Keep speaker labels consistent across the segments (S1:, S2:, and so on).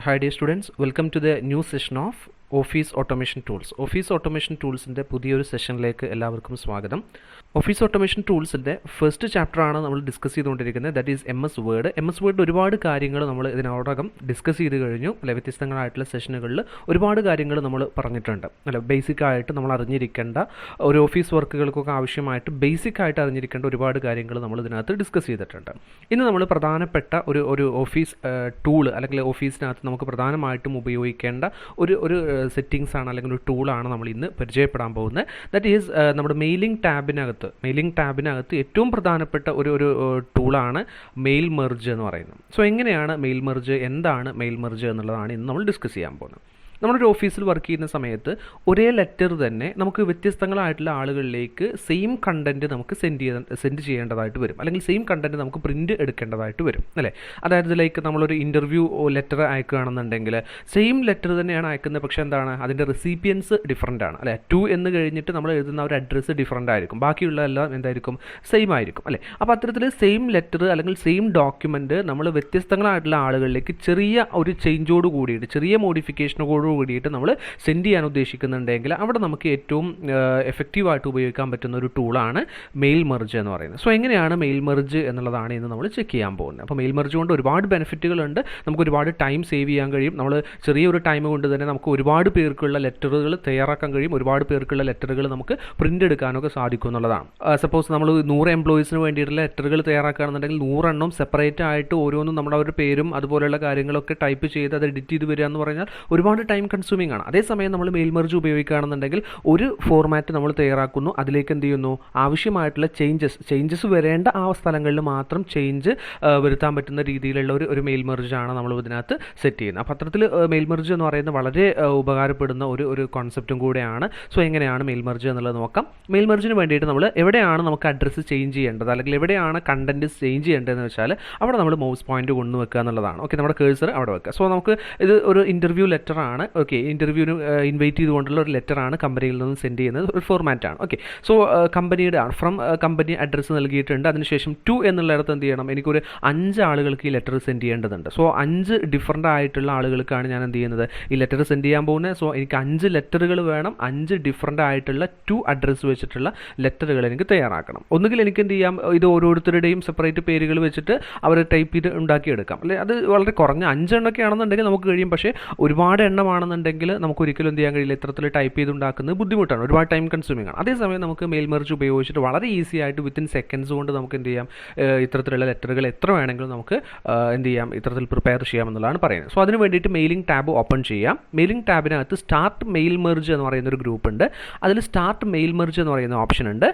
S1: Hi dear students, welcome to the new session of Office Automation Tools. Office Automation Toolsന്റെ പുതിയൊരു സെഷനിലേക്ക് എല്ലാവർക്കും സ്വാഗതം. Office automation ടൂൾസിൻ്റെ first ചാപ്റ്ററാണ് നമ്മൾ ഡിസ്കസ് ചെയ്തുകൊണ്ടിരിക്കുന്നത്. That is M S Word. M S വേർഡിൽ ഒരുപാട് കാര്യങ്ങൾ നമ്മൾ ഇതിനോടകം ഡിസ്കസ് ചെയ്ത് കഴിഞ്ഞു. അല്ലെ, വ്യത്യസ്തങ്ങളായിട്ടുള്ള സെഷനുകളിൽ ഒരുപാട് കാര്യങ്ങൾ നമ്മൾ പറഞ്ഞിട്ടുണ്ട്. അല്ല, ബേസിക്കായിട്ട് നമ്മൾ അറിഞ്ഞിരിക്കേണ്ട ഒരു ഓഫീസ് വർക്കുകൾക്കൊക്കെ ആവശ്യമായിട്ട് ബേസിക്കായിട്ട് അറിഞ്ഞിരിക്കേണ്ട ഒരുപാട് കാര്യങ്ങൾ നമ്മൾ ഇതിനകത്ത് ഡിസ്കസ് ചെയ്തിട്ടുണ്ട്. ഇന്ന് നമ്മൾ പ്രധാനപ്പെട്ട ഒരു ഓഫീസ് ടൂൾ അല്ലെങ്കിൽ ഓഫീസിനകത്ത് നമുക്ക് പ്രധാനമായിട്ടും ഉപയോഗിക്കേണ്ട ഒരു സെറ്റിങ്സ് ആണ് അല്ലെങ്കിൽ ഒരു ടൂളാണ് നമ്മൾ ഇന്ന് പരിചയപ്പെടാൻ പോകുന്നത്. ദാറ്റ് ഈസ് നമ്മുടെ മെയിലിംഗ് ടാബിനകത്ത് ഏറ്റവും പ്രധാനപ്പെട്ട ഒരു ടൂളാണ് മെയിൽ മെർജ് എന്ന് പറയുന്നത്. സോ എങ്ങനെയാണ് മെയിൽ മെർജ്, എന്താണ് മെയിൽ മെർജ് എന്നുള്ളതാണ് ഇന്ന് നമ്മൾ ഡിസ്കസ് ചെയ്യാൻ പോകുന്നത്. നമ്മളൊരു ഓഫീസിൽ വർക്ക് ചെയ്യുന്ന സമയത്ത് ഒരേ ലെറ്റർ തന്നെ നമുക്ക് വ്യത്യസ്തങ്ങളായിട്ടുള്ള ആളുകളിലേക്ക് സെയിം കണ്ടൻറ്റ് നമുക്ക് സെൻഡ് ചെയ്യേണ്ടതായിട്ട് വരും, അല്ലെങ്കിൽ സെയിം കണ്ടൻറ്റ് നമുക്ക് പ്രിൻറ്റ് എടുക്കേണ്ടതായിട്ട് വരും, അല്ലേ? അതായത് ലൈക്ക് നമ്മളൊരു ഇൻ്റർവ്യൂ ലെറ്റർ അയക്കുകയാണെന്നുണ്ടെങ്കിൽ സെയിം ലെറ്റർ തന്നെയാണ് അയക്കുന്നത്, പക്ഷേ എന്താണ് അതിൻ്റെ റെസിപ്പിയൻസ് ഡിഫറൻ്റ് ആണ്, അല്ലേ? ടു എന്ന് കഴിഞ്ഞിട്ട് നമ്മൾ എഴുതുന്ന ഒരു അഡ്രസ്സ് ഡിഫറൻ്റ് ആയിരിക്കും, ബാക്കിയുള്ളതെല്ലാം എന്തായിരിക്കും, സെയിം ആയിരിക്കും, അല്ലേ? അപ്പോൾ അത്തരത്തിൽ സെയിം ലെറ്റർ അല്ലെങ്കിൽ സെയിം ഡോക്യുമെൻറ്റ് നമ്മൾ വ്യത്യസ്തങ്ങളായിട്ടുള്ള ആളുകളിലേക്ക് ചെറിയ ഒരു ചേഞ്ചോട് കൂടിയിട്ട്, ചെറിയ മോഡിഫിക്കേഷനോട് കൂടിയിട്ട് നമ്മൾ സെൻഡ് ചെയ്യാൻ ഉദ്ദേശിക്കുന്നുണ്ടെങ്കിൽ അവിടെ നമുക്ക് ഏറ്റവും എഫക്റ്റീവായിട്ട് ഉപയോഗിക്കാൻ പറ്റുന്ന ഒരു ടൂളാണ് മെയിൽ മെർജ് എന്ന് പറയുന്നത്. സോ എങ്ങനെയാണ് മെയിൽ മെർജ് എന്നുള്ളതാണ് ഇന്ന് നമ്മൾ ചെക്ക് ചെയ്യാൻ പോകുന്നത്. അപ്പോൾ മെയിൽ മെർജ് കൊണ്ട് ഒരുപാട് ബെനിഫിറ്റുകളുണ്ട്. നമുക്ക് ഒരുപാട് ടൈം സേവ് ചെയ്യാൻ കഴിയും. നമ്മൾ ചെറിയൊരു ടൈം കൊണ്ട് തന്നെ നമുക്ക് ഒരുപാട് പേർക്കുള്ള ലെറ്ററുകൾ തയ്യാറാക്കാൻ കഴിയും. ഒരുപാട് പേർക്കുള്ള ലെറ്ററുകൾ നമുക്ക് പ്രിൻ്റ് എടുക്കാനൊക്കെ സാധിക്കും എന്നുള്ളതാണ്. സപ്പോസ് നമ്മൾ 100 എംപ്ലോയീസിന് വേണ്ടിയിട്ടുള്ള ലെറ്ററുകൾ തയ്യാറാക്കുകയാണെന്നുണ്ടെങ്കിൽ 100 എണ്ണം സെപ്പറേറ്റ് ആയിട്ട് ഓരോന്നും നമ്മുടെ അവരുടെ പേരും അതുപോലെയുള്ള കാര്യങ്ങളൊക്കെ ടൈപ്പ് ചെയ്ത് അത് എഡിറ്റ് ചെയ്ത് വരിക എന്ന് പറഞ്ഞാൽ ഒരുപാട് ടൈം കൺസ്യൂമിംഗ് ആണ്. അതേസമയം നമ്മൾ മെയിൽ മെർജ് ഉപയോഗിക്കുകയാണെന്നുണ്ടെങ്കിൽ ഒരു ഫോർമാറ്റ് നമ്മൾ തയ്യാറാക്കുന്നു, അതിലേക്ക് എന്ത് ചെയ്യുന്നു, ആവശ്യമായിട്ടുള്ള ചേഞ്ചസ് വരേണ്ട ആ സ്ഥലങ്ങളിൽ മാത്രം ചേഞ്ച് വരുത്താൻ പറ്റുന്ന രീതിയിലുള്ള ഒരു മെയിൽ മെർജാണ് നമ്മൾ ഇതിനകത്ത് സെറ്റ് ചെയ്യുന്നത്. അപ്പോൾ അത്തരത്തിൽ മെയിൽ മെർജ് എന്ന് പറയുന്നത് വളരെ ഉപകാരപ്പെടുന്ന ഒരു കോൺസെപ്റ്റും കൂടെയാണ്. സോ എങ്ങനെയാണ് മെയിൽ മെർജ് എന്നുള്ളത് നോക്കാം. മെയിൽ മെർജിന് വേണ്ടിയിട്ട് നമ്മൾ എവിടെയാണ് നമുക്ക് അഡ്രസ്സ് ചേഞ്ച് ചെയ്യേണ്ടത് അല്ലെങ്കിൽ എവിടെയാണ് കണ്ടൻറ്റ് ചേഞ്ച് ചെയ്യേണ്ടതെന്ന് വെച്ചാൽ അവിടെ നമ്മൾ മൗസ് പോയിന്റ് കൊണ്ടുവെക്കുക എന്നുള്ളതാണ്. ഓക്കെ, നമ്മുടെ കേഴ്സർ അവിടെ വെക്കുക. സോ നമുക്ക് ഇത് ഒരു ഇൻ്റർവ്യൂ ലെറ്റർ ആണ്. ഓക്കെ, ഇൻ്റർവ്യൂവിന് ഇൻവൈറ്റ് ചെയ്തുകൊണ്ടുള്ള ഒരു ലെറ്ററാണ് കമ്പനിയിൽ നിന്ന് സെൻഡ് ചെയ്യുന്നത്, ഒരു ഫോർമാറ്റാണ്. ഓക്കെ, സോ കമ്പനിയുടെ ഫ്രം കമ്പനി അഡ്രസ്സ് നൽകിയിട്ടുണ്ട്. അതിനുശേഷം ടു എന്നുള്ളിടത്ത് എന്ത് ചെയ്യണം, എനിക്കൊരു 5 ആളുകൾക്ക് ഈ ലെറ്റർ സെൻഡ് ചെയ്യേണ്ടതുണ്ട്. സോ 5 ഡിഫറൻ്റ് ആയിട്ടുള്ള ആളുകൾക്കാണ് ഞാൻ എന്ത് ചെയ്യുന്നത്, ഈ ലെറ്റർ സെൻഡ് ചെയ്യാൻ പോകുന്നത്. സോ എനിക്ക് 5 ലെറ്ററുകൾ വേണം. 5 ഡിഫറൻ്റ് ആയിട്ടുള്ള 2 അഡ്രസ്സ് വെച്ചിട്ടുള്ള ലെറ്ററുകൾ എനിക്ക് തയ്യാറാക്കണം. ഒന്നുകിൽ എനിക്ക് എന്ത് ചെയ്യാം, ഇത് ഓരോരുത്തരുടെയും സെപ്പറേറ്റ് പേരുകൾ വെച്ചിട്ട് അവർ ടൈപ്പ് ചെയ്ത് ഉണ്ടാക്കിയെടുക്കാം, അല്ലെ? അത് വളരെ കുറഞ്ഞ 5 എണ്ണമൊക്കെ ആണെന്നുണ്ടെങ്കിൽ നമുക്ക് കഴിയും. പക്ഷേ ഒരുപാട് എണ്ണമാണെന്നുണ്ടെങ്കിൽ നമുക്ക് ഒരിക്കലും എന്ത് ചെയ്യാൻ കഴിയില്ല. ഇത്തരത്തിൽ ടൈപ്പ് ചെയ്ത് ഉണ്ടാക്കുന്നത് ബുദ്ധിമുട്ടാണ്, ഒരുപാട് ടൈം കൺസ്യൂമിംഗ് ആണ്. അതേസമയം നമുക്ക് മെയിൽ മെർജ് ഉപയോഗിച്ചിട്ട് വളരെ ഈസി ആയിട്ട് വിത്തിൻ സെക്കൻഡ്സ് കൊണ്ട് നമുക്ക് എന്ത് ചെയ്യാം, ഇത്തരത്തിലുള്ള ലെറ്ററുകൾ എത്ര വേണമെങ്കിലും നമുക്ക് എന്ത് ചെയ്യാം, ഇത്തരത്തിൽ പ്രിപ്പയർ ചെയ്യാമെന്നുള്ളതാണ് പറയുന്നത്. സോ അതിന് വേണ്ടിയിട്ട് മെയിലിംഗ് ടാബ് ഓപ്പൺ ചെയ്യാം. മെയിലിംഗ് ടാബിനകത്ത് സ്റ്റാർട്ട് മെയിൽ മെർജ് എന്ന് പറയുന്ന ഒരു ഗ്രൂപ്പ് ഉണ്ട്. അതിൽ സ്റ്റാർട്ട് മെയിൽ മെർജ് എന്ന് പറയുന്ന ഓപ്ഷൻ ഉണ്ട്.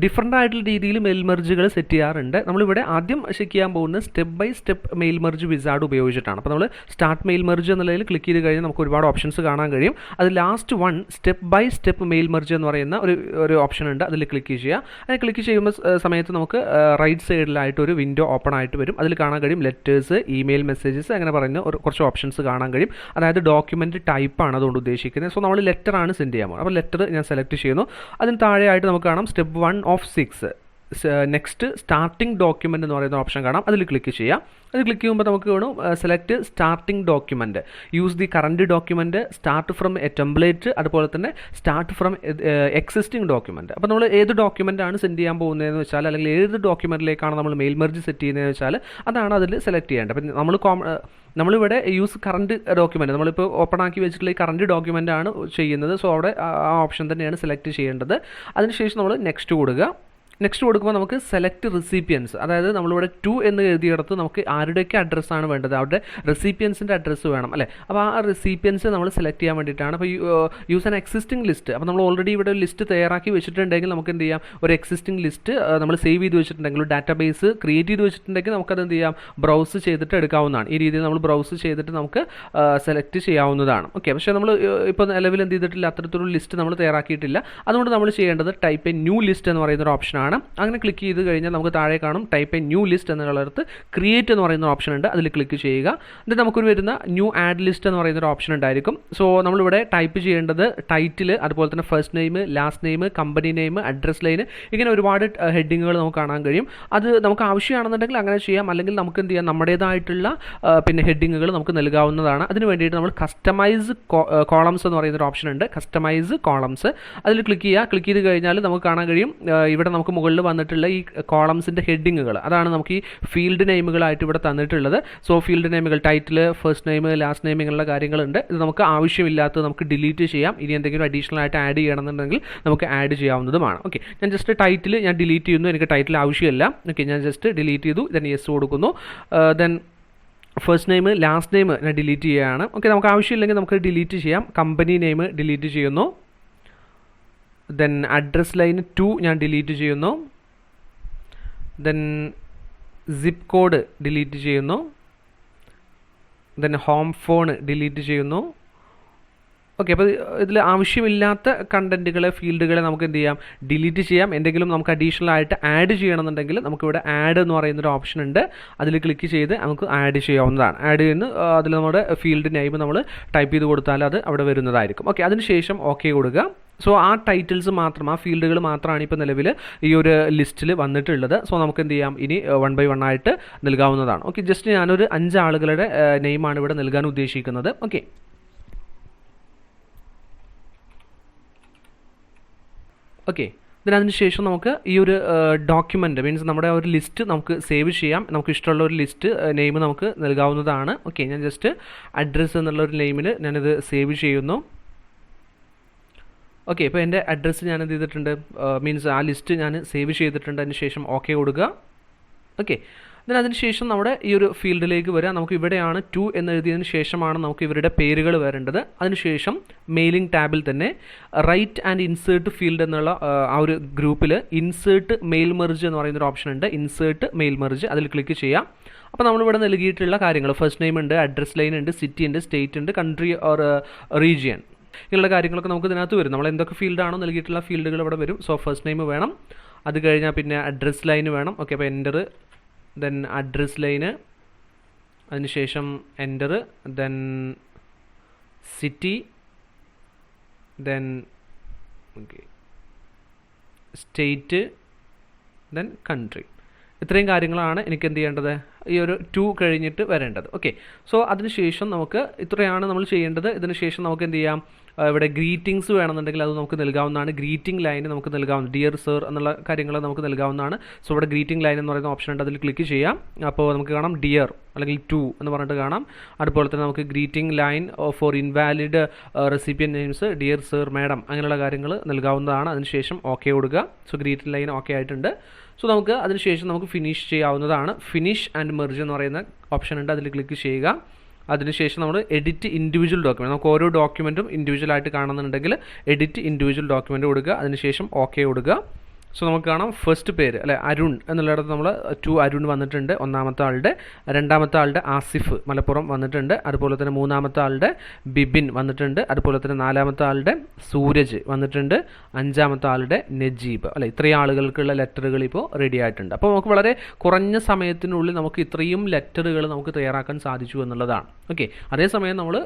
S1: ഡിഫറൻ്റ് ആയിട്ടുള്ള രീതിയിൽ മെയിൽ മെർജുകൾ സെറ്റ് ചെയ്യാറുണ്ട്. നമ്മളിവിടെ ആദ്യം ചെക്ക് ചെയ്യാൻ പോകുന്നത് step by step mail merge wizard ഉപയോഗിച്ചിട്ടാണ്. അപ്പോൾ നമ്മൾ സ്റ്റാർട്ട് മെയിൽ മെർജ് എന്നുള്ളതിൽ ക്ലിക്ക് ചെയ്ത് കഴിഞ്ഞാൽ നമുക്ക് ഒരുപാട് ഓപ്ഷൻസ് കാണാൻ കഴിയും. അത് last one step by step mail merge എന്ന് പറയുന്ന ഒരു ഓപ്ഷൻ ഉണ്ട്. അതിൽ ക്ലിക്ക് ചെയ്യുക. അതിൽ ക്ലിക്ക് ചെയ്യുമ്പോൾ സമയത്ത് നമുക്ക് റൈറ്റ് സൈഡിലായിട്ട് ഒരു വിൻഡോ ഓപ്പൺ ആയിട്ട് വരും. അതിൽ കാണാൻ കഴിയും ലെറ്റേഴ്സ്, ഇമെയിൽ മെസ്സേജസ്, അങ്ങനെ പറയുന്ന കുറച്ച് ഓപ്ഷൻസ് കാണാൻ കഴിയും. അതായത് ഡോക്യുമെൻറ്റ് ടൈപ്പാണ് അതുകൊണ്ട് ഉദ്ദേശിക്കുന്നത്. സോ നമ്മൾ ലെറ്ററാണ് സെൻഡ് ചെയ്യാൻ പോകുന്നത്. അപ്പോൾ ലെറ്റർ ഞാൻ സെലക്ട് ചെയ്യുന്നു. അതിന് താഴെയായിട്ട് നമുക്ക് കാണാം step 1 of 6 next starting document എന്ന് പറയുന്ന ഓപ്ഷൻ കാണാം. അതിൽ ക്ലിക്ക് ചെയ്യാം. അത് ക്ലിക്ക് ചെയ്യുമ്പോൾ നമുക്ക് വേണം select starting document, use the current document, start from A template, അതുപോലെ തന്നെ സ്റ്റാർട്ട് ഫ്രം എക്സിസ്റ്റിംഗ് ഡോക്യുമെൻറ്റ്. അപ്പോൾ നമ്മൾ ഏത് ഡോക്യുമെൻ്റാണ് സെൻഡ് ചെയ്യാൻ പോകുന്നതെന്ന് വെച്ചാൽ, അല്ലെങ്കിൽ ഏത് ഡോക്യുമെൻറ്റിലേക്കാണ് നമ്മൾ മെയിൽ മെർജ് സെറ്റ് ചെയ്യുന്നതെന്ന് വെച്ചാൽ അതാണ് അതിൽ സെലക്ട് ചെയ്യേണ്ടത്. അപ്പം നമ്മളിവിടെ യൂസ് കറൻറ്റ് ഡോക്യുമെൻറ്റ്, നമ്മളിപ്പോൾ ഓപ്പൺ ആക്കി വെച്ചിട്ടുള്ള ഈ കറൻറ്റ് ഡോക്യുമെൻ്റ് ആണ് ചെയ്യുന്നത്. സോ അവിടെ ആ ഓപ്ഷൻ തന്നെയാണ് സെലക്ട് ചെയ്യേണ്ടത്. അതിനുശേഷം നമ്മൾ നെക്സ്റ്റ് കൊടുക്കുക. നെക്സ്റ്റ് കൊടുക്കുമ്പോൾ നമുക്ക് സെലക്ട് റെസിപ്പിയൻസ്, അതായത് നമ്മളിവിടെ 2 എന്ന് എഴുതിയിടത്ത് നമുക്ക് ആരുടെയൊക്കെ അഡ്രസ്സാണ് വേണ്ടത്, അവരുടെ റെസിപ്പിയൻസിൻ്റെ അഡ്രസ്സ് വേണം, അല്ലേ? അപ്പോൾ ആ റെസിപ്പിയൻസ് നമ്മൾ സെലക്ട് ചെയ്യാൻ വേണ്ടിയിട്ടാണ്. അപ്പോൾ യൂസ് ആൻ എക്സിസ്റ്റിംഗ് ലിസ്റ്റ്. അപ്പോൾ നമ്മൾ ഓൾറെഡി ഇവിടെ ഒരു ലിസ്റ്റ് തയ്യാറാക്കി വെച്ചിട്ടുണ്ടെങ്കിൽ നമുക്ക് എന്ത് ചെയ്യാം, ഒരു എക്സിസ്റ്റിംഗ് ലിസ്റ്റ് നമ്മൾ സേവ് ചെയ്ത് വെച്ചിട്ടുണ്ടെങ്കിൽ, ഒരു ഡാറ്റാബേസ് ക്രിയേറ്റ് ചെയ്ത് വെച്ചിട്ടുണ്ടെങ്കിൽ നമുക്കത് എന്ത് ചെയ്യാം, ബ്രൗസ് ചെയ്തിട്ട് എടുക്കാവുന്നതാണ്. ഈ രീതിയിൽ നമ്മൾ ബ്രൗസ് ചെയ്തിട്ട് നമുക്ക് സെലക്ട് ചെയ്യാവുന്നതാണ്. ഓക്കെ, പക്ഷേ നമ്മൾ ഇപ്പോൾ നിലവിൽ എന്ത് ചെയ്തിട്ടില്ല, അത്തരത്തിലുള്ള ലിസ്റ്റ് നമ്മൾ തയ്യാറാക്കിയിട്ടില്ല. അതുകൊണ്ട് നമ്മൾ ചെയ്യേണ്ടത് ടൈപ്പ് എ ന്യൂ ലിസ്റ്റ് എന്ന് പറയുന്ന ഒരു ഓപ്ഷനാണ്. ചെയ്യാവുന്നതാണ്. അങ്ങനെ ക്ലിക്ക് ചെയ്ത് കഴിഞ്ഞാൽ നമുക്ക് താഴെ കാണും ടൈപ്പ് എ ന്യൂ ലിസ്റ്റ് എന്നുള്ളിടത്ത് ക്രിയേറ്റ് എന്ന് പറയുന്ന ഓപ്ഷൻ ഉണ്ട്. അതിൽ ക്ലിക്ക് ചെയ്യുക. എന്നിട്ട് നമുക്കൊരു വരുന്ന ന്യൂ ആഡ് ലിസ്റ്റ് എന്ന് പറയുന്ന ഒരു ഓപ്ഷൻ ഉണ്ടായിരിക്കും. സോ നമ്മളിവിടെ ടൈപ്പ് ചെയ്യേണ്ടത് ടൈറ്റിൽ, അതുപോലെ തന്നെ first name, last name, company name, address line, ഇങ്ങനെ ഒരുപാട് ഹെഡിങ്ങുകൾ നമുക്ക് കാണാൻ കഴിയും. അത് നമുക്ക് ആവശ്യമാണെന്നുണ്ടെങ്കിൽ അങ്ങനെ ചെയ്യാം, അല്ലെങ്കിൽ നമുക്ക് എന്ത് ചെയ്യാം, നമ്മുടേതായിട്ടുള്ള പിന്നെ ഹെഡിങ്ങുകൾ നമുക്ക് നൽകാവുന്നതാണ്. അതിന് വേണ്ടിയിട്ട് നമ്മൾ കസ്റ്റമൈസ് കോളംസ് എന്ന് പറയുന്ന ഒരു ഓപ്ഷൻ ഉണ്ട്. കസ്റ്റമൈസ് കോളംസ് അതിൽ ക്ലിക്ക് ചെയ്യുക. ക്ലിക്ക് ചെയ്ത് കഴിഞ്ഞാൽ നമുക്ക് കാണാൻ കഴിയും ഇവിടെ നമുക്ക് മുകളിൽ വന്നിട്ടുള്ള ഈ കോളംസിൻ്റെ ഹെഡിങ്ങുകൾ, അതാണ് നമുക്ക് ഈ ഫീൽഡ് നെയിമുകളായിട്ട് ഇവിടെ തന്നിട്ടുള്ളത്. സോ ഫീൽഡ് നെയിമുകൾ title, first name, last name ഇങ്ങനെയുള്ള കാര്യങ്ങളുണ്ട്. ഇത് നമുക്ക് ആവശ്യമില്ലാത്തത് നമുക്ക് ഡിലീറ്റ് ചെയ്യാം. ഇനി എന്തെങ്കിലും അഡീഷണൽ ആയിട്ട് ആഡ് ചെയ്യണമെന്നുണ്ടെങ്കിൽ നമുക്ക് ആഡ് ചെയ്യാവുന്നതുമാണ്. ഓക്കെ, ഞാൻ ജസ്റ്റ് ടൈറ്റിൽ ഞാൻ ഡിലീറ്റ് ചെയ്യുന്നു, എനിക്ക് ടൈറ്റിൽ ആവശ്യമില്ല. ഓക്കെ, ഞാൻ ജസ്റ്റ് ഡിലീറ്റ് ചെയ്തു, ദെൻ യെസ് കൊടുക്കുന്നു. Then first name, last name ഞാൻ ഡിലീറ്റ് ചെയ്യുകയാണ്. ഓക്കെ, നമുക്ക് ആവശ്യമില്ലെങ്കിൽ നമുക്ക് ഡിലീറ്റ് ചെയ്യാം. കമ്പനി നെയിം ഡിലീറ്റ് ചെയ്യുന്നു. ദെൻ അഡ്രസ് ലൈൻ 2 ഞാൻ ഡിലീറ്റ് ചെയ്യുന്നു. ദെൻ സിപ്പ് കോഡ് ഡിലീറ്റ് ചെയ്യുന്നു. ദെൻ ഹോം ഫോൺ ഡിലീറ്റ് ചെയ്യുന്നു. ഓക്കെ, അപ്പോൾ ഇതിൽ ആവശ്യമില്ലാത്ത കണ്ടൻറ്റുകളെ, ഫീൽഡുകളെ നമുക്ക് എന്ത് ചെയ്യാം, ഡിലീറ്റ് ചെയ്യാം. എന്തെങ്കിലും നമുക്ക് അഡീഷണൽ ആയിട്ട് ആഡ് ചെയ്യണമെന്നുണ്ടെങ്കിൽ നമുക്കിവിടെ ആഡ് എന്ന് പറയുന്നൊരു ഓപ്ഷൻ ഉണ്ട്. അതിൽ ക്ലിക്ക് ചെയ്ത് നമുക്ക് ആഡ് ചെയ്യാവുന്നതാണ്. ആഡ് ചെയ്യുന്ന അതിൽ നമ്മുടെ ഫീൽഡ് നെയിം നമ്മൾ ടൈപ്പ് ചെയ്ത് കൊടുത്താൽ അത് അവിടെ വരുന്നതായിരിക്കും. ഓക്കെ, അതിനുശേഷം ഓക്കെ കൊടുക്കുക. സോ ആ ടൈറ്റിൽസ് മാത്രം, ആ ഫീൽഡുകൾ മാത്രമാണ് ഇപ്പോൾ നിലവിൽ ഈ ഒരു ലിസ്റ്റിൽ വന്നിട്ടുള്ളത്. സോ നമുക്ക് എന്ത് ചെയ്യാം, ഇനി 1 by 1 ആയിട്ട് നൽകാവുന്നതാണ്. ഓക്കെ, ജസ്റ്റ് ഞാനൊരു 5 ആളുകളുടെ നെയിമാണ് ഇവിടെ നൽകാൻ ഉദ്ദേശിക്കുന്നത്. ഓക്കെ, ഓക്കെ, അതിന് ശേഷം നമുക്ക് ഈ ഒരു ഡോക്യുമെൻ്റ് മീൻസ് നമ്മുടെ ഒരു ലിസ്റ്റ് നമുക്ക് സേവ് ചെയ്യാം. നമുക്ക് ഇഷ്ടമുള്ള ഒരു ലിസ്റ്റ് നെയിം നമുക്ക് നൽകാവുന്നതാണ്. ഓക്കെ, ഞാൻ ജസ്റ്റ് അഡ്രസ്സ് എന്നുള്ളൊരു നെയിമിൽ ഞാനിത് സേവ് ചെയ്യുന്നു. ഓക്കെ, ഇപ്പോൾ എൻ്റെ അഡ്രസ്സ് ഞാൻ എന്ത് ചെയ്തിട്ടുണ്ട്, മീൻസ് ആ ലിസ്റ്റ് ഞാൻ സേവ് ചെയ്തിട്ടുണ്ട്. അതിന് ശേഷം ഓക്കെ കൊടുക്കുക. ഓക്കെ, അതിന് ശേഷം നമ്മുടെ ഈ ഒരു ഫീൽഡിലേക്ക് വരിക. നമുക്ക് ഇവിടെയാണ് 2 എന്ന് എഴുതിയതിന് ശേഷമാണ് നമുക്ക് ഇവരുടെ പേരുകൾ വരേണ്ടത്. അതിനുശേഷം മെയിലിംഗ് ടാബിൽ തന്നെ റൈറ്റ് ആൻഡ് ഇൻസേർട്ട് ഫീൽഡ് എന്നുള്ള ആ ഒരു ഗ്രൂപ്പിൽ ഇൻസേർട്ട് മെയിൽ മെർജ് എന്ന് പറയുന്നൊരു ഓപ്ഷൻ ഉണ്ട്. ഇൻസേർട്ട് മെയിൽ മെർജ് അതിൽ ക്ലിക്ക് ചെയ്യാം. അപ്പോൾ നമ്മളിവിടെ നൽകിയിട്ടുള്ള കാര്യങ്ങൾ, ഫസ്റ്റ് നെയിം ഉണ്ട്, അഡ്രസ് ലൈൻ ഉണ്ട്, സിറ്റി ഉണ്ട്, സ്റ്റേറ്റ് ഉണ്ട്, കൺട്രി ഓർ റീജിയൻ, ഇങ്ങനെയുള്ള കാര്യങ്ങളൊക്കെ നമുക്ക് ഇതിനകത്ത് വരും. നമ്മൾ എന്തൊക്കെ ഫീൽഡാണോ നൽകിയിട്ടുള്ള ഫീൽഡുകൾ ഇവിടെ വരും. സോ ഫസ്റ്റ് നെയിം വേണം, അത് കഴിഞ്ഞാൽ പിന്നെ അഡ്രസ് ലൈൻ വേണം. ഓക്കെ, അപ്പോൾ എൻ്റർ, ദെൻ അഡ്രസ് ലൈന്, അതിനുശേഷം enter, then city, then okay state, then country. ഇത്രയും കാര്യങ്ങളാണ് എനിക്ക് എന്ത് ചെയ്യേണ്ടത്, ഈ ഒരു 2 കഴിഞ്ഞിട്ട് വരേണ്ടത്. ഓക്കെ, സോ അതിനുശേഷം നമുക്ക് ഇത്രയാണ് നമ്മൾ ചെയ്യേണ്ടത്. ഇതിനുശേഷം നമുക്ക് എന്ത് ചെയ്യാം, ഇവിടെ ഗ്രീറ്റിംഗ്സ് വേണമെന്നുണ്ടെങ്കിൽ അത് നമുക്ക് നൽകാവുന്നതാണ്. ഗ്രീറ്റിംഗ് ലൈൻ നമുക്ക് നൽകാവുന്ന, ഡിയർ സർ എന്നുള്ള കാര്യങ്ങൾ നമുക്ക് നൽകാവുന്നതാണ്. സോ ഇവിടെ ഗ്രീറ്റിംഗ് ലൈൻ എന്ന് പറയുന്ന ഓപ്ഷൻ ഉണ്ട്, അതിൽ ക്ലിക്ക് ചെയ്യാം. അപ്പോൾ നമുക്ക് കാണാം ഡിയർ അല്ലെങ്കിൽ 2 എന്ന് പറഞ്ഞിട്ട് കാണാം. അതുപോലെ തന്നെ നമുക്ക് greeting line for invalid recipient names, dear sir, madam, അങ്ങനെയുള്ള കാര്യങ്ങൾ നൽകാവുന്നതാണ്. അതിനുശേഷം ഓക്കെ കൊടുക്കുക. സോ ഗ്രീറ്റിംഗ് ലൈൻ ഓക്കെ ആയിട്ടുണ്ട്. സോ നമുക്ക് അതിനുശേഷം നമുക്ക് ഫിനിഷ് ചെയ്യാവുന്നതാണ്. ഫിനിഷ് ആൻഡ് മെർജ് എന്ന് പറയുന്ന ഓപ്ഷൻ ഉണ്ട്, അതിൽ ക്ലിക്ക് ചെയ്യുക. അതിനുശേഷം നമ്മൾ എഡിറ്റ് ഇൻഡിവിജ്വൽ ഡോക്യുമെൻറ്റ്, നമുക്ക് ഓരോ ഡോക്യുമെൻറ്റും ഇൻഡിവിജ്വലായിട്ട് കാണുന്നുണ്ടെങ്കിൽ എഡിറ്റ് ഇൻഡിവിജ്വൽ ഡോക്യുമെൻറ്റ് കൊടുക്കുക. അതിനുശേഷം ഓക്കെ കൊടുക്കുക. സോ നമുക്ക് കാണാം ഫസ്റ്റ് പേര് അല്ലെ അരുൺ എന്നുള്ളിടത്ത് നമ്മൾ 2 അരുൺ വന്നിട്ടുണ്ട്. ഒന്നാമത്തെ ആളുടെ, രണ്ടാമത്തെ ആളുടെ ആസിഫ് മലപ്പുറം വന്നിട്ടുണ്ട്. അതുപോലെ തന്നെ മൂന്നാമത്തെ ആളുടെ ബിബിൻ വന്നിട്ടുണ്ട്. അതുപോലെ തന്നെ നാലാമത്തെ ആളുടെ സൂരജ് വന്നിട്ടുണ്ട്. അഞ്ചാമത്തെ ആളുടെ നജീബ് അല്ലെ. ഇത്രയും ആളുകൾക്കുള്ള ലെറ്ററുകൾ ഇപ്പോൾ റെഡി ആയിട്ടുണ്ട്. അപ്പോൾ നമുക്ക് വളരെ കുറഞ്ഞ സമയത്തിനുള്ളിൽ നമുക്ക് ഇത്രയും ലെറ്ററുകൾ നമുക്ക് തയ്യാറാക്കാൻ സാധിച്ചു എന്നുള്ളതാണ്. ഓക്കെ, അതേസമയം നമ്മൾ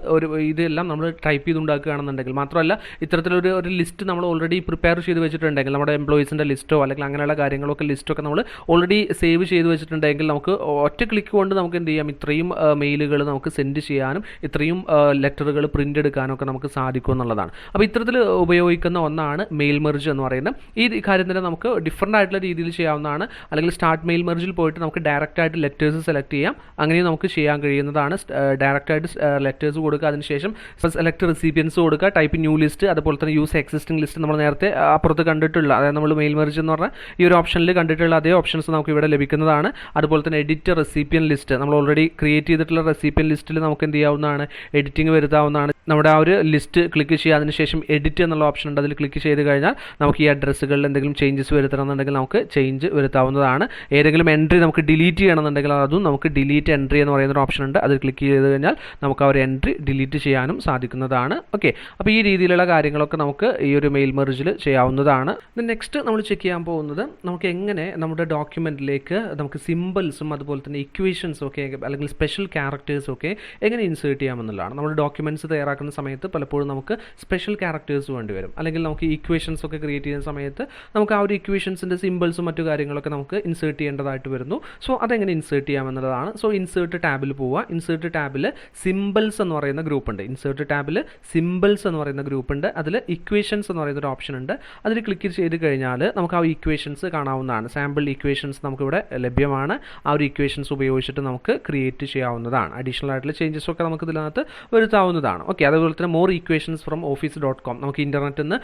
S1: ഇതെല്ലാം നമ്മൾ ടൈപ്പ് ചെയ്തുണ്ടാക്കുകയാണെന്നുണ്ടെങ്കിൽ, മാത്രമല്ല ഇത്തരത്തിലൊരു ലിസ്റ്റ് നമ്മൾ ഓൾറെഡി പ്രിപ്പയർ ചെയ്ത് വെച്ചിട്ടുണ്ടെങ്കിൽ, നമ്മുടെ എംപ്ലോയീസിൻ്റെ ലിസ്റ്റോ അല്ലെങ്കിൽ അങ്ങനെയുള്ള കാര്യങ്ങളൊക്കെ ലിസ്റ്റൊക്കെ നമ്മൾ ഓൾറെഡി സേവ് ചെയ്ത് വെച്ചിട്ടുണ്ടെങ്കിൽ നമുക്ക് ഒറ്റ ക്ലിക്ക് കൊണ്ട് നമുക്ക് എന്ത് ചെയ്യാം, ഇത്രയും മെയിലുകൾ നമുക്ക് സെൻഡ് ചെയ്യാനും ഇത്രയും ലെറ്ററുകൾ പ്രിൻ്റ് എടുക്കാനൊക്കെ നമുക്ക് സാധിക്കും എന്നുള്ളതാണ്. അപ്പോൾ ഇത്തരത്തിൽ ഉപയോഗിക്കുന്ന ഒന്നാണ് മെയിൽ മെർജ് എന്ന് പറയുന്നത്. ഈ കാര്യം തന്നെ നമുക്ക് ഡിഫറൻ്റ് ആയിട്ടുള്ള രീതിയിൽ ചെയ്യാവുന്നതാണ്. അല്ലെങ്കിൽ സ്റ്റാർട്ട് മെയിൽ മെർജിൽ പോയിട്ട് നമുക്ക് ഡയറക്റ്റായിട്ട് ലെറ്റേഴ്സ് സെലക്ട് ചെയ്യാം. അങ്ങനെ നമുക്ക് ചെയ്യാൻ കഴിയുന്നതാണ്. ഡയറക്റ്റായിട്ട് ലെറ്റേഴ്സ് കൊടുക്കുക. അതിനുശേഷം സെലക്ട് റെസിപ്പിയൻസ് കൊടുക്കുക. ടൈപ്പ് ന്യൂ ലിസ്റ്റ്, അതുപോലെ തന്നെ യൂസ് എക്സിസ്റ്റിംഗ് ലിസ്റ്റ് നമ്മൾ നേരത്തെ അപ്പുറത്ത് കണ്ടിട്ടുള്ള, അതായത് നമ്മൾ മെയിൽ മെർജ് എന്ന് പറഞ്ഞാൽ ഈ ഒരു ഓപ്ഷനിൽ കണ്ടിട്ടുള്ള അതേ ഓപ്ഷൻസ് നമുക്ക് ഇവിടെ ലഭിക്കുന്നതാണ്. അതുപോലെ തന്നെ എഡിറ്റ് റെസിപ്പിയൻ ലിസ്റ്റ്, നമ്മൾ ഓൾറെഡി ക്രിയേറ്റ് ചെയ്തിട്ടുള്ള റെസിപ്പിയൻ ലിസ്റ്റിൽ നമുക്ക് എന്ത് ചെയ്യാവുന്നതാണ്, എഡിറ്റിംഗ് വരുത്താവുന്നതാണ്. നമ്മുടെ ആ ഒരു ലിസ്റ്റ് ക്ലിക്ക് ചെയ്യുക. അതിനുശേഷം എഡിറ്റ് എന്നുള്ള ഓപ്ഷൻ ഉണ്ട്, അതിൽ ക്ലിക്ക് ചെയ്ത് കഴിഞ്ഞാൽ നമുക്ക് ഈ അഡ്രസ്സുകളിൽ എന്തെങ്കിലും ചേഞ്ചസ് വരുത്തണമെന്നുണ്ടെങ്കിൽ നമുക്ക് ചേഞ്ച് വരുത്താവുന്നതാണ്. ഏതെങ്കിലും എൻട്രി നമുക്ക് ഡിലീറ്റ് ചെയ്യണമെന്നുണ്ടെങ്കിൽ അതും നമുക്ക് ഡിലീറ്റ് എൻട്രി എന്ന് പറയുന്ന ഒരു ഓപ്ഷൻ ഉണ്ട്, അതിൽ ക്ലിക്ക് ചെയ്ത് കഴിഞ്ഞാൽ നമുക്ക് ആ ഒരു എൻട്രി ഡിലീറ്റ് ചെയ്യാനും സാധിക്കുന്നതാണ്. ഓക്കെ, അപ്പോൾ ഈ രീതിയിലുള്ള കാര്യങ്ങളൊക്കെ നമുക്ക് ഈ ഒരു മെയിൽ മെർജിൽ ചെയ്യാവുന്നതാണ്. നെക്സ്റ്റ് നമ്മൾ ചെക്ക് ചെയ്യാൻ പോകുന്നത് നമുക്ക് എങ്ങനെ നമ്മുടെ ഡോക്യുമെൻറ്റിലേക്ക് നമുക്ക് സിമ്പിൾസും അതുപോലെ തന്നെ ഇക്വേഷൻസും ഒക്കെ അല്ലെങ്കിൽ സ്പെഷ്യൽ ക്യാരക്ടേഴ്സും ഒക്കെ എങ്ങനെ ഇൻസേർട്ട് ചെയ്യാമെന്നുള്ളതാണ്. നമ്മൾ ഡോക്യുമെൻറ്റ്സ് തയ്യാറാക്കുന്ന സമയത്ത് പലപ്പോഴും നമുക്ക് സ്പെഷ്യൽ ക്യാരക്ടേഴ്സ് വേണ്ടി വരും, അല്ലെങ്കിൽ നമുക്ക് ഇക്വേഷൻസ് ഒക്കെ ക്രിയേറ്റ് ചെയ്യുന്ന സമയത്ത് നമുക്ക് ആ ഒരു ഇക്വേഷൻസിൻ്റെ സിമ്പിൾസും മറ്റു കാര്യങ്ങളൊക്കെ നമുക്ക് ഇൻസേർട്ട് ചെയ്യേണ്ടതായിട്ട് വരുന്നു. സോ അതെങ്ങനെ ഇൻസേർട്ട് ചെയ്യാമെന്നുള്ളതാണ്. സോ ഇൻസേർട്ട് ടാബിൽ പോവുക. ഇൻസേർട്ട് ടാബിൽ സിമ്പിൾസ് എന്ന് പറയുന്ന ഗ്രൂപ്പ് ഉണ്ട്. ഇൻസേർട്ട് ടാബിൽ സിമ്പിൾസ് എന്ന് പറയുന്ന ഗ്രൂപ്പ് ഉണ്ട്. അതിൽ ഇക്വേഷൻസ് എന്ന് പറയുന്ന ഒരു ഓപ്ഷൻ ഉണ്ട്. അതിൽ ക്ലിക്ക് ചെയ്ത് കഴിഞ്ഞാൽ നമുക്ക് ആ ഇക്വേഷൻസ് കാണാവുന്നതാണ്. സാമ്പിൾ ഇക്വേഷൻസ് നമുക്കിവിടെ ലഭ്യമാണ്. ആ ഒരു ഇക്വേഷൻസ് ഉപയോഗിച്ചിട്ട് നമുക്ക് ക്രിയേറ്റ് ചെയ്യാവുന്നതാണ്. അഡീഷണൽ ആയിട്ടുള്ള ചേഞ്ചസ് ഒക്കെ നമുക്ക് ഇതിനകത്ത് വരുത്താവുന്നതാണ്. ഓക്കെ, അതുപോലെ തന്നെ മോർ ഇക്വേഷൻസ് ഫ്രം office.com, നമുക്ക് ഇൻ്റർനെറ്റിൽ നിന്ന്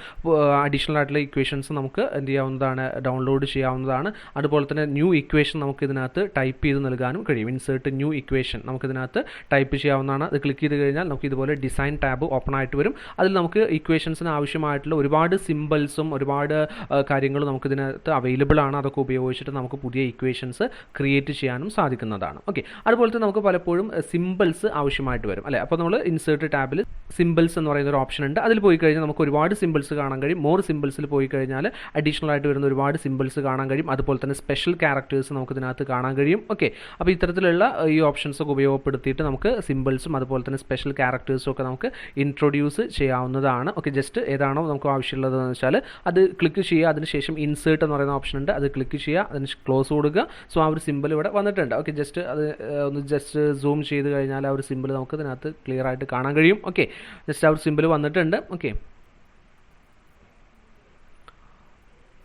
S1: അഡീഷണൽ ആയിട്ടുള്ള ഇക്വേഷൻസ് നമുക്ക് എന്ത് ചെയ്യാവുന്നതാണ്, ഡൗൺലോഡ് ചെയ്യാവുന്നതാണ്. അതുപോലെ തന്നെ ന്യൂ ഇക്വേഷൻ നമുക്ക് ഇതിനകത്ത് ടൈപ്പ് ചെയ്ത് നൽകാനും കഴിയും. ഇൻസേർട്ട് ന്യൂ ഇക്വേഷൻ നമുക്ക് ഇതിനകത്ത് ടൈപ്പ് ചെയ്യാവുന്നതാണ്. അത് ക്ലിക്ക് ചെയ്ത് കഴിഞ്ഞാൽ നമുക്ക് ഇതുപോലെ ഡിസൈൻ ടാബ് ഓപ്പൺ ആയിട്ട് വരും. അതിൽ നമുക്ക് ഇക്വേഷൻസിന് ആവശ്യമായിട്ടുള്ള ഒരുപാട് സിമ്പിൾസും ഒരുപാട് കാര്യങ്ങളും നമുക്ക് ഇതിനകത്ത് അവൈലബിൾ ആണ്. അതൊക്കെ ഉപയോഗിച്ചിട്ട് നമുക്ക് പുതിയ ഇക്വേഷൻസ് ക്രിയേറ്റ് ചെയ്യാനും സാധിക്കുന്നതാണ്. ഓക്കെ, അതുപോലെ തന്നെ നമുക്ക് പലപ്പോഴും സിമ്പിൾസ് ആവശ്യമായിട്ട് വരും അല്ലേ. അപ്പോൾ നമ്മൾ ഇൻസേർട്ട് ടാബിൽ സിമ്പിൾസ് എന്ന് പറയുന്ന ഒരു ഓപ്ഷൻ ഉണ്ട്. അതിൽ പോയി കഴിഞ്ഞാൽ നമുക്ക് ഒരുപാട് സിമ്പിൾസ് കാണാൻ കഴിയും. മോർ സിമ്പിൾസിൽ പോയി കഴിഞ്ഞാൽ അഡീഷണൽ ആയിട്ട് വരുന്ന ഒരുപാട് സിമ്പിൾസ് കാണാൻ കഴിയും. അതുപോലെ തന്നെ സ്പെഷ്യൽ ക്യാരക്ടേഴ്സ് നമുക്ക് ഇതിനകത്ത് കാണാൻ കഴിയും. ഓക്കെ, അപ്പോൾ ഇത്തരത്തിലുള്ള ഈ ഓപ്ഷൻസ് ഒക്കെ ഉപയോഗപ്പെടുത്തിയിട്ട് നമുക്ക് സിമ്പിൾസും അതുപോലെ തന്നെ സ്പെഷ്യൽ ക്യാരക്ടേഴ്സും ഒക്കെ നമുക്ക് ഇൻട്രൊഡ്യൂസ് ചെയ്യാവുന്നതാണ്. ഓക്കെ, ജസ്റ്റ് ഏതാണോ നമുക്ക് ആവശ്യമുള്ളതെന്ന് വെച്ചാൽ അത് ക്ലിക്ക് ചെയ്യുക. അതിനുശേഷം ഇൻസേർട്ട് എന്ന് പറയുന്ന ഓപ്ഷൻ ഉണ്ട്. അത് ക്ലിക്ക് ചെയ്യുക, അതിന് ക്ലോസ് കൊടുക്കുക. സോ ആ ഒരു സിമ്പിൾ ഇവിടെ വന്നിട്ടുണ്ട്. ഓക്കെ, ജസ്റ്റ് അത് ഒന്ന് ജസ്റ്റ് സൂം ചെയ്ത് കഴിഞ്ഞാൽ ആ ഒരു സിമ്പിൾ നമുക്ക് ഇതിനകത്ത് ക്ലിയർ ആയിട്ട് കാണാൻ കഴിയും. ഓക്കെ, ജസ്റ്റ് ആ ഒരു സിമ്പിൾ വന്നിട്ടുണ്ട്.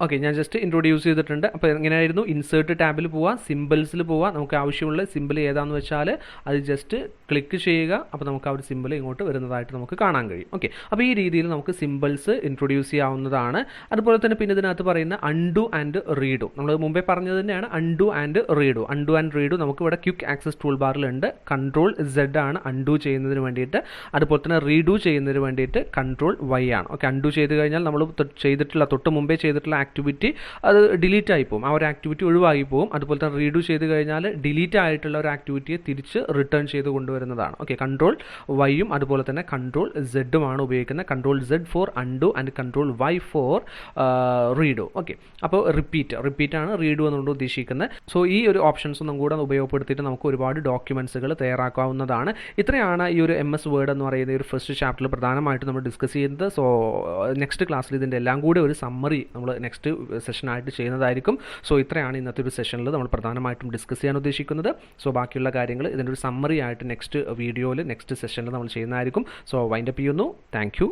S1: ഓക്കെ, ഞാൻ ജസ്റ്റ് ഇൻട്രൊഡ്യൂസ് ചെയ്തിട്ടുണ്ട്. അപ്പോൾ എങ്ങനെയായിരുന്നു, ഇൻസേർട്ട് ടാബിൽ പോവുക, സിമ്പിൾസിൽ പോവുക, നമുക്ക് ആവശ്യമുള്ള സിമ്പിൾ ഏതാണെന്ന് വെച്ചാൽ അത് ജസ്റ്റ് ക്ലിക്ക് ചെയ്യുക. അപ്പോൾ നമുക്ക് ആ ഒരു സിമ്പിൾ ഇങ്ങോട്ട് വരുന്നതായിട്ട് നമുക്ക് കാണാൻ കഴിയും. ഓക്കെ, അപ്പോൾ ഈ രീതിയിൽ നമുക്ക് സിമ്പിൾസ് ഇൻട്രൊഡ്യൂസ് ചെയ്യാവുന്നതാണ്. അതുപോലെ തന്നെ പിന്നെ ഇതിനകത്ത് പറയുന്ന അൺഡു ആൻഡ് റീഡു, നമ്മൾ മുമ്പേ പറഞ്ഞത് തന്നെയാണ് undo and redo. Undo and redo നമുക്ക് ഇവിടെ ക്വിക്ക് ആക്സസ് ടൂൾ ബാറിലുണ്ട്. കൺട്രോൾ Z ആണ് അൺഡു ചെയ്യുന്നതിന് വേണ്ടിയിട്ട്. അതുപോലെ തന്നെ റീഡു ചെയ്യുന്നതിന് വേണ്ടിയിട്ട് കൺട്രോൾ Y ആണ്. ഓക്കെ, അൺഡു ചെയ്ത് കഴിഞ്ഞാൽ നമ്മൾ ചെയ്തിട്ടുള്ള തൊട്ട് മുമ്പേ ചെയ്തിട്ടുള്ള ആക്ടിവിറ്റി അത് ഡിലീറ്റ് ആയി പോകും, ആ ഒരു ആക്ടിവിറ്റി ഒഴിവായി പോകും. അതുപോലെ തന്നെ റീഡു ചെയ്ത് കഴിഞ്ഞാൽ ഡിലീറ്റ് ആയിട്ടുള്ള ഒരു ആക്ടിവിറ്റിയെ തിരിച്ച് റിട്ടേൺ ചെയ്ത് കൊണ്ടുവരുന്നതാണ്. ഓക്കെ, കൺട്രോൾ വൈയും അതുപോലെ തന്നെ കൺട്രോൾ Z ആണ് ഉപയോഗിക്കുന്നത്. Control Z for undo and control Y for redo. Okay, അപ്പോൾ റിപ്പീറ്റ് ആണ് റീഡു എന്നുകൊണ്ട് ഉദ്ദേശിക്കുന്നത്. സോ ഈ ഒരു ഓപ്ഷൻസ് ഒന്നും കൂടെ ഉപയോഗപ്പെടുത്തിയിട്ട് നമുക്ക് ഒരുപാട് ഡോക്യുമെൻറ്റ്സുകൾ തയ്യാറാക്കാവുന്നതാണ്. ഇത്രയാണ് ഈ ഒരു MS വേർഡ് എന്ന് പറയുന്ന ഒരു ഫസ്റ്റ് ചാപ്റ്ററിൽ പ്രധാനമായിട്ട് നമ്മൾ ഡിസ്കസ് ചെയ്യുന്നത്. സോ നെക്സ്റ്റ് ക്ലാസ്സിൽ ഇതിൻ്റെ എല്ലാം കൂടെ ഒരു സമ്മറി നമ്മൾ നെക്സ്റ്റ് സെഷനായിട്ട് ചെയ്യുന്നതായിരിക്കും. സോ ഇത്രയാണ് ഇന്നത്തെ ഒരു സെഷനിൽ നമ്മൾ പ്രധാനമായിട്ടും ഡിസ്കസ് ചെയ്യാൻ ഉദ്ദേശിക്കുന്നത്. സോ ബാക്കിയുള്ള കാര്യങ്ങൾ ഇതിൻ്റെ ഒരു സമ്മറി ആയിട്ട് നെക്സ്റ്റ് വീഡിയോയിൽ നെക്സ്റ്റ് സെഷനിൽ നമ്മൾ ചെയ്യുന്നതായിരിക്കും. സോ വൈൻഡപ്പ് ചെയ്യുന്നു. Thank you.